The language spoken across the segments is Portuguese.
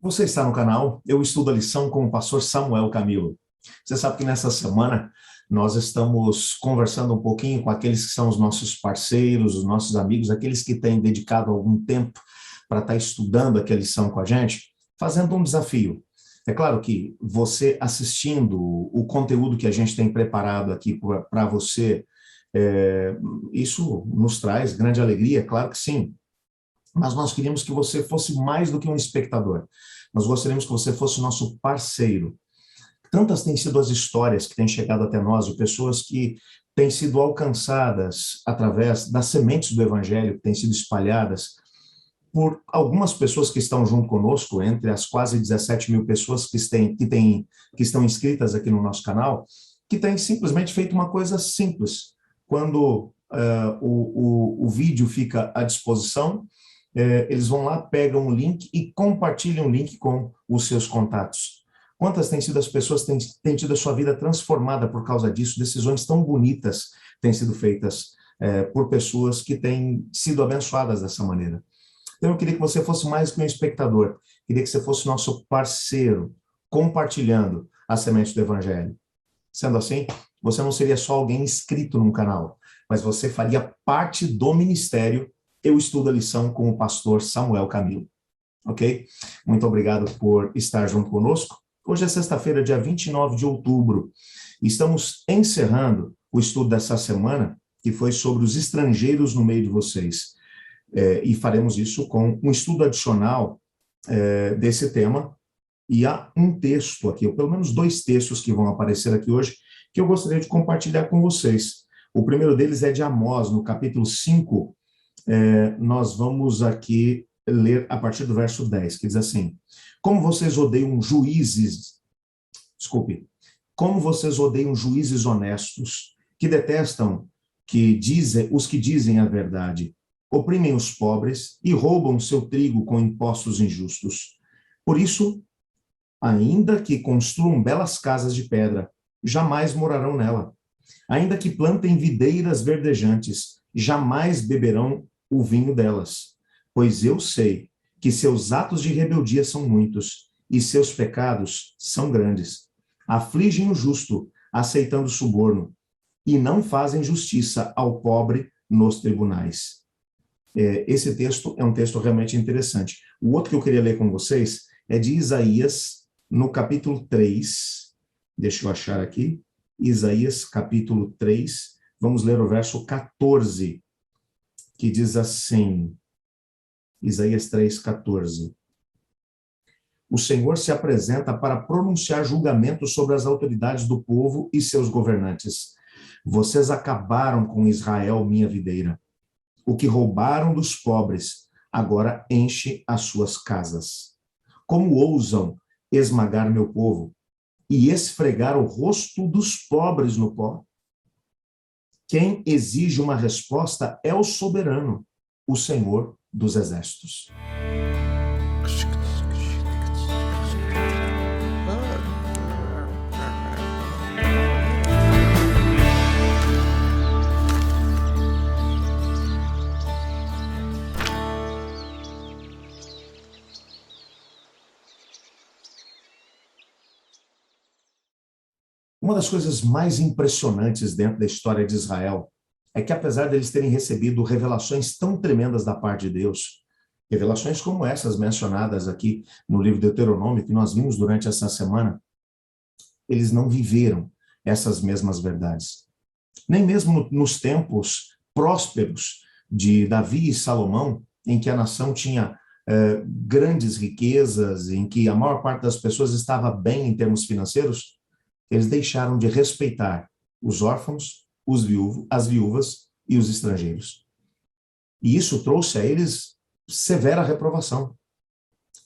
Você está no canal Eu Estudo a Lição com o pastor Samuel Camilo. Você sabe que nessa semana nós estamos conversando um pouquinho com aqueles que são os nossos parceiros, os nossos amigos, aqueles que têm dedicado algum tempo para estar estudando aquela lição com a gente, fazendo um desafio. É claro que você assistindo o conteúdo que a gente tem preparado aqui para você, isso nos traz grande alegria, claro que sim. Mas nós queríamos que você fosse mais do que um espectador. Nós gostaríamos que você fosse nosso parceiro. Tantas têm sido as histórias que têm chegado até nós, de pessoas que têm sido alcançadas através das sementes do Evangelho, que têm sido espalhadas por algumas pessoas que estão junto conosco, entre as quase 17 mil pessoas que estão inscritas aqui no nosso canal, que têm simplesmente feito uma coisa simples. Quando o vídeo fica à disposição, eles vão lá, pegam o link e compartilham o link com os seus contatos. Quantas têm sido as pessoas que têm tido a sua vida transformada por causa disso? Decisões tão bonitas têm sido feitas por pessoas que têm sido abençoadas dessa maneira. Então eu queria que você fosse mais que um espectador, queria que você fosse nosso parceiro, compartilhando a semente do Evangelho. Sendo assim, você não seria só alguém inscrito num canal, mas você faria parte do ministério Eu Estudo a Lição com o pastor Samuel Camilo. Ok? Muito obrigado por estar junto conosco. Hoje é sexta-feira, dia 29 de outubro. Estamos encerrando o estudo dessa semana, que foi sobre os estrangeiros no meio de vocês. E faremos isso com um estudo adicional desse tema. E há um texto aqui, ou pelo menos dois textos que vão aparecer aqui hoje, que eu gostaria de compartilhar com vocês. O primeiro deles é de Amós, no capítulo 5, nós vamos aqui ler a partir do verso 10, que diz assim: como vocês odeiam juízes honestos, que detestam os que dizem a verdade, oprimem os pobres e roubam seu trigo com impostos injustos. Por isso, ainda que construam belas casas de pedra, jamais morarão nela. Ainda que plantem videiras verdejantes, jamais beberão o vinho delas. Pois eu sei que seus atos de rebeldia são muitos, e seus pecados são grandes. Afligem o justo, aceitando suborno, e não fazem justiça ao pobre nos tribunais. Esse texto é um texto realmente interessante. O outro que eu queria ler com vocês é de Isaías, no capítulo 3. Deixa eu achar aqui. Isaías, capítulo 3. Vamos ler o verso 14, que diz assim, Isaías 3:14. O Senhor se apresenta para pronunciar julgamento sobre as autoridades do povo e seus governantes. Vocês acabaram com Israel, minha videira. O que roubaram dos pobres agora enche as suas casas. Como ousam esmagar meu povo e esfregar o rosto dos pobres no pó? Quem exige uma resposta é o soberano, o Senhor dos exércitos. Uma das coisas mais impressionantes dentro da história de Israel é que, apesar deles terem recebido revelações tão tremendas da parte de Deus, revelações como essas mencionadas aqui no livro de Deuteronômio, que nós vimos durante essa semana, eles não viveram essas mesmas verdades. Nem mesmo nos tempos prósperos de Davi e Salomão, em que a nação tinha grandes riquezas, em que a maior parte das pessoas estava bem em termos financeiros, eles deixaram de respeitar os órfãos, as viúvas e os estrangeiros. E isso trouxe a eles severa reprovação.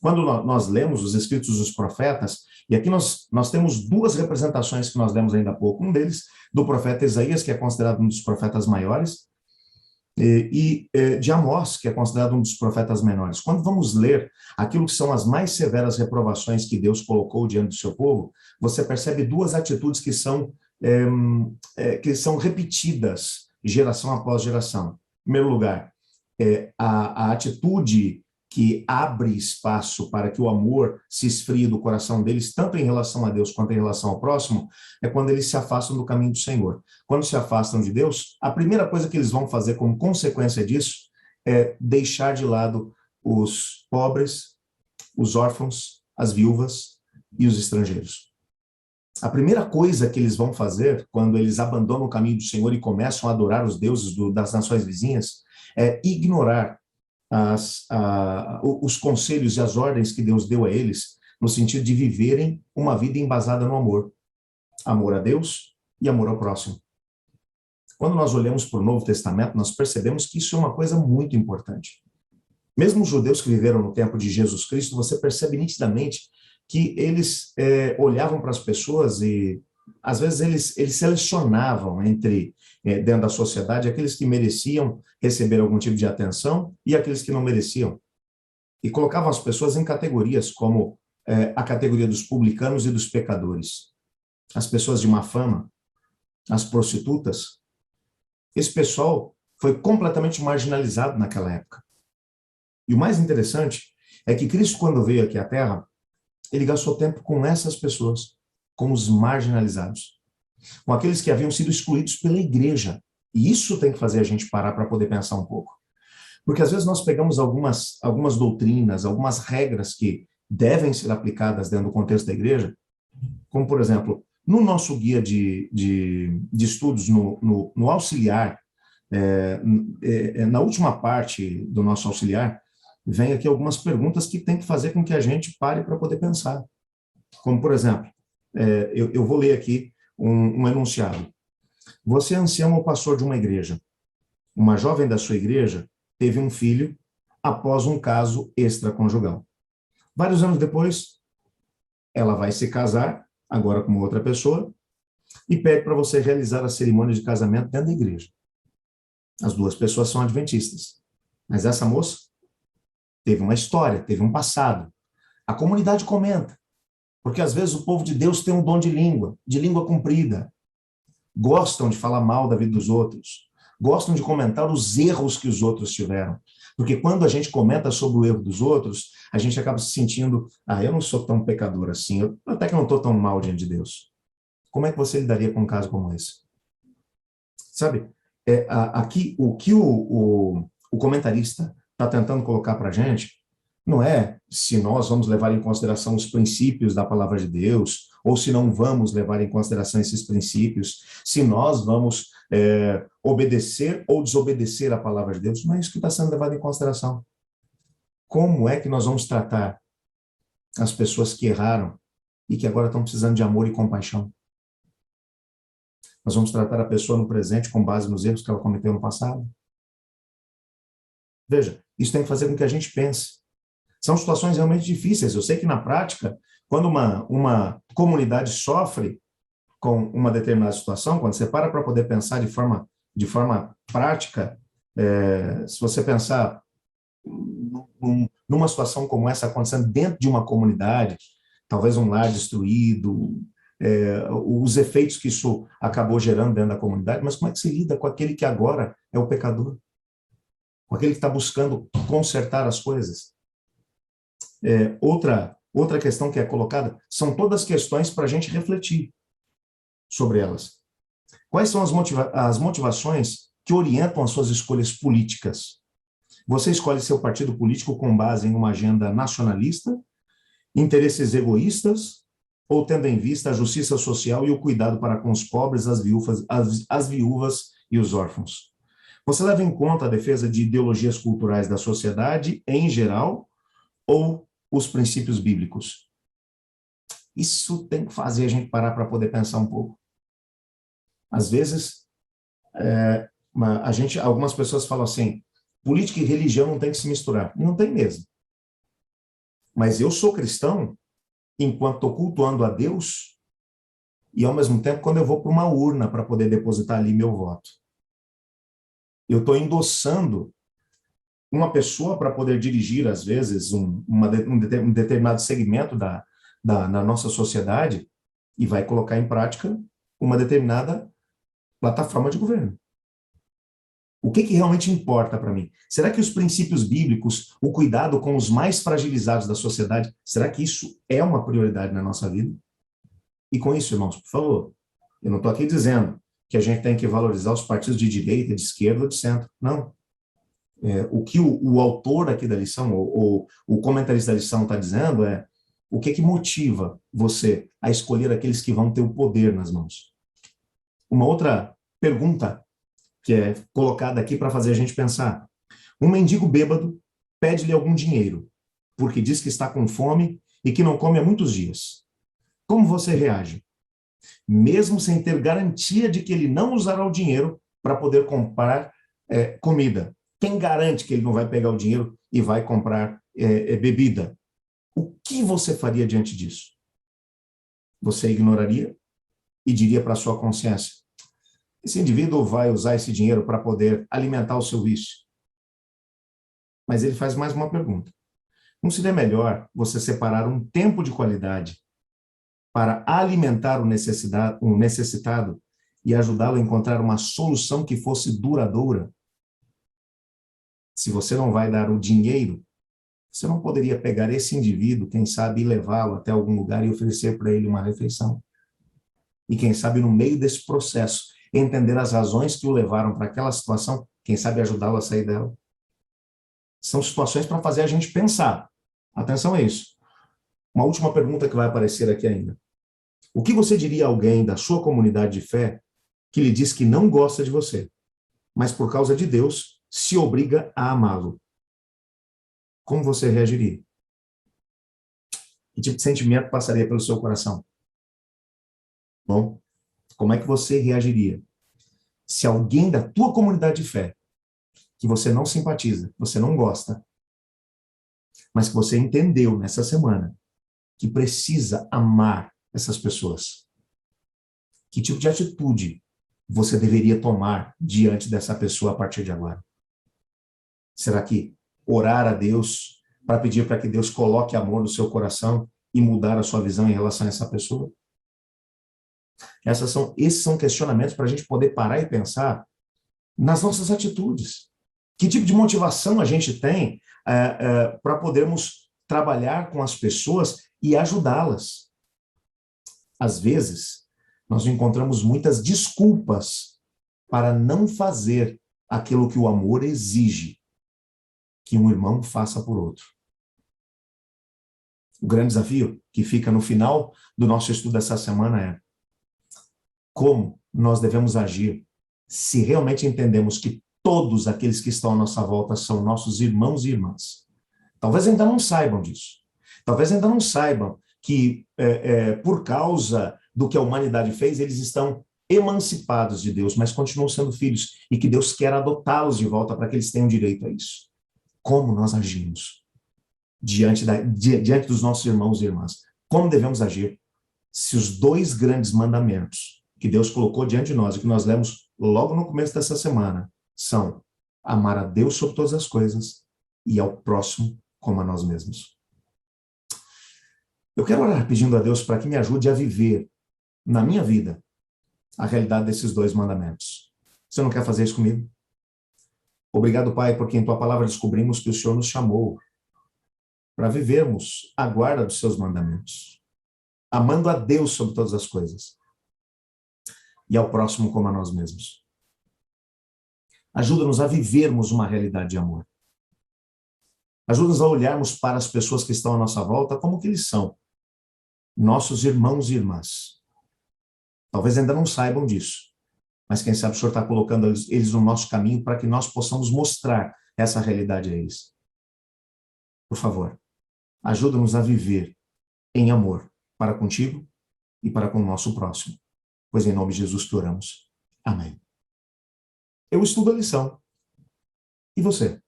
Quando nós lemos os escritos dos profetas, e aqui nós temos duas representações que nós lemos ainda há pouco, um deles do profeta Isaías, que é considerado um dos profetas maiores, e de Amós, que é considerado um dos profetas menores. Quando vamos ler aquilo que são as mais severas reprovações que Deus colocou diante do seu povo, você percebe duas atitudes que são repetidas geração após geração. Em primeiro lugar, a atitude que abre espaço para que o amor se esfrie do coração deles, tanto em relação a Deus quanto em relação ao próximo, é quando eles se afastam do caminho do Senhor. Quando se afastam de Deus, a primeira coisa que eles vão fazer como consequência disso é deixar de lado os pobres, os órfãos, as viúvas e os estrangeiros. A primeira coisa que eles vão fazer quando eles abandonam o caminho do Senhor e começam a adorar os deuses das nações vizinhas é ignorar os conselhos e as ordens que Deus deu a eles, no sentido de viverem uma vida embasada no amor. Amor a Deus e amor ao próximo. Quando nós olhamos para o Novo Testamento, nós percebemos que isso é uma coisa muito importante. Mesmo os judeus que viveram no tempo de Jesus Cristo, você percebe nitidamente que eles olhavam para as pessoas e, às vezes, eles selecionavam dentro da sociedade, aqueles que mereciam receber algum tipo de atenção e aqueles que não mereciam. E colocavam as pessoas em categorias, como a categoria dos publicanos e dos pecadores. As pessoas de má fama, as prostitutas. Esse pessoal foi completamente marginalizado naquela época. E o mais interessante é que Cristo, quando veio aqui à Terra, ele gastou tempo com essas pessoas, com os marginalizados, com aqueles que haviam sido excluídos pela igreja. E isso tem que fazer a gente parar para poder pensar um pouco. Porque às vezes nós pegamos algumas doutrinas, algumas regras que devem ser aplicadas dentro do contexto da igreja, como, por exemplo, no nosso guia de estudos, no auxiliar, na última parte do nosso auxiliar, vem aqui algumas perguntas que tem que fazer com que a gente pare para poder pensar. Como, por exemplo, eu vou ler aqui um enunciado. Você é ancião ou pastor de uma igreja. Uma jovem da sua igreja teve um filho após um caso extraconjugal. Vários anos depois, ela vai se casar, agora com outra pessoa, e pede para você realizar a cerimônia de casamento dentro da igreja. As duas pessoas são adventistas. Mas essa moça teve uma história, teve um passado. A comunidade comenta, porque às vezes o povo de Deus tem um dom de língua comprida. Gostam de falar mal da vida dos outros, gostam de comentar os erros que os outros tiveram. Porque quando a gente comenta sobre o erro dos outros, a gente acaba se sentindo, eu não sou tão pecador assim, eu até que não estou tão mal diante de Deus. Como é que você lidaria com um caso como esse? Sabe, aqui o que o comentarista está tentando colocar para a gente não é se nós vamos levar em consideração os princípios da palavra de Deus, ou se não vamos levar em consideração esses princípios, se nós vamos obedecer ou desobedecer a palavra de Deus. Não é isso que está sendo levado em consideração. Como é que nós vamos tratar as pessoas que erraram e que agora estão precisando de amor e compaixão? Nós vamos tratar a pessoa no presente com base nos erros que ela cometeu no passado? Veja, isso tem que fazer com que a gente pense. São situações realmente difíceis. Eu sei que, na prática, quando uma comunidade sofre com uma determinada situação, quando você para poder pensar de forma prática, se você pensar numa situação como essa acontecendo dentro de uma comunidade, talvez um lar destruído, os efeitos que isso acabou gerando dentro da comunidade, mas como é que se lida com aquele que agora é o pecador? Com aquele que está buscando consertar as coisas? Outra questão que é colocada são todas questões para a gente refletir sobre elas. Quais são as motivações que orientam as suas escolhas políticas? Você escolhe seu partido político com base em uma agenda nacionalista, interesses egoístas, ou tendo em vista a justiça social e o cuidado para com os pobres, as viúvas e os órfãos? Você leva em conta a defesa de ideologias culturais da sociedade em geral ou os princípios bíblicos? Isso tem que fazer a gente parar para poder pensar um pouco. Às vezes, algumas pessoas falam assim, política e religião não tem que se misturar. Não tem mesmo. Mas eu sou cristão enquanto estou cultuando a Deus e, ao mesmo tempo, quando eu vou para uma urna para poder depositar ali meu voto. Eu estou endossando uma pessoa para poder dirigir, às vezes, um determinado segmento da nossa sociedade e vai colocar em prática uma determinada plataforma de governo. O que realmente importa para mim? Será que os princípios bíblicos, o cuidado com os mais fragilizados da sociedade, será que isso é uma prioridade na nossa vida? E com isso, irmãos, por favor, eu não estou aqui dizendo que a gente tem que valorizar os partidos de direita, de esquerda ou de centro. Não. O que o autor aqui da lição, o comentarista da lição está dizendo é o que motiva você a escolher aqueles que vão ter o poder nas mãos. Uma outra pergunta que é colocada aqui para fazer a gente pensar. Um mendigo bêbado pede-lhe algum dinheiro, porque diz que está com fome e que não come há muitos dias. Como você reage? Mesmo sem ter garantia de que ele não usará o dinheiro para poder comprar comida. Quem garante que ele não vai pegar o dinheiro e vai comprar bebida? O que você faria diante disso? Você ignoraria e diria para a sua consciência: esse indivíduo vai usar esse dinheiro para poder alimentar o seu vício? Mas ele faz mais uma pergunta. Não seria melhor você separar um tempo de qualidade para alimentar o necessitado e ajudá-lo a encontrar uma solução que fosse duradoura? Se você não vai dar o dinheiro, você não poderia pegar esse indivíduo, quem sabe, e levá-lo até algum lugar e oferecer para ele uma refeição. E quem sabe, no meio desse processo, entender as razões que o levaram para aquela situação, quem sabe ajudá-lo a sair dela. São situações para fazer a gente pensar. Atenção a isso. Uma última pergunta que vai aparecer aqui ainda. O que você diria a alguém da sua comunidade de fé que lhe diz que não gosta de você, mas por causa de Deus se obriga a amá-lo? Como você reagiria? Que tipo de sentimento passaria pelo seu coração? Bom, como é que você reagiria se alguém da tua comunidade de fé, que você não simpatiza, você não gosta, mas que você entendeu nessa semana que precisa amar essas pessoas, que tipo de atitude você deveria tomar diante dessa pessoa a partir de agora? Será que orar a Deus para pedir para que Deus coloque amor no seu coração e mudar a sua visão em relação a essa pessoa? Esses são questionamentos para a gente poder parar e pensar nas nossas atitudes. Que tipo de motivação a gente tem para podermos trabalhar com as pessoas e ajudá-las? Às vezes, nós encontramos muitas desculpas para não fazer aquilo que o amor exige que um irmão faça por outro. O grande desafio que fica no final do nosso estudo dessa semana é como nós devemos agir se realmente entendemos que todos aqueles que estão à nossa volta são nossos irmãos e irmãs. Talvez ainda não saibam disso. Talvez ainda não saibam que, por causa do que a humanidade fez, eles estão emancipados de Deus, mas continuam sendo filhos e que Deus quer adotá-los de volta para que eles tenham direito a isso. Como nós agimos diante dos nossos irmãos e irmãs? Como devemos agir se os dois grandes mandamentos que Deus colocou diante de nós e que nós lemos logo no começo dessa semana são amar a Deus sobre todas as coisas e ao próximo como a nós mesmos? Eu quero orar pedindo a Deus para que me ajude a viver na minha vida a realidade desses dois mandamentos. Você não quer fazer isso comigo? Obrigado, Pai, porque em Tua palavra descobrimos que o Senhor nos chamou para vivermos a guarda dos Seus mandamentos, amando a Deus sobre todas as coisas e ao próximo como a nós mesmos. Ajuda-nos a vivermos uma realidade de amor. Ajuda-nos a olharmos para as pessoas que estão à nossa volta como que eles são, nossos irmãos e irmãs. Talvez ainda não saibam disso, mas quem sabe o Senhor está colocando eles no nosso caminho para que nós possamos mostrar essa realidade a eles. Por favor, ajuda-nos a viver em amor para contigo e para com o nosso próximo. Pois em nome de Jesus que oramos. Amém. Eu estudo a lição. E você?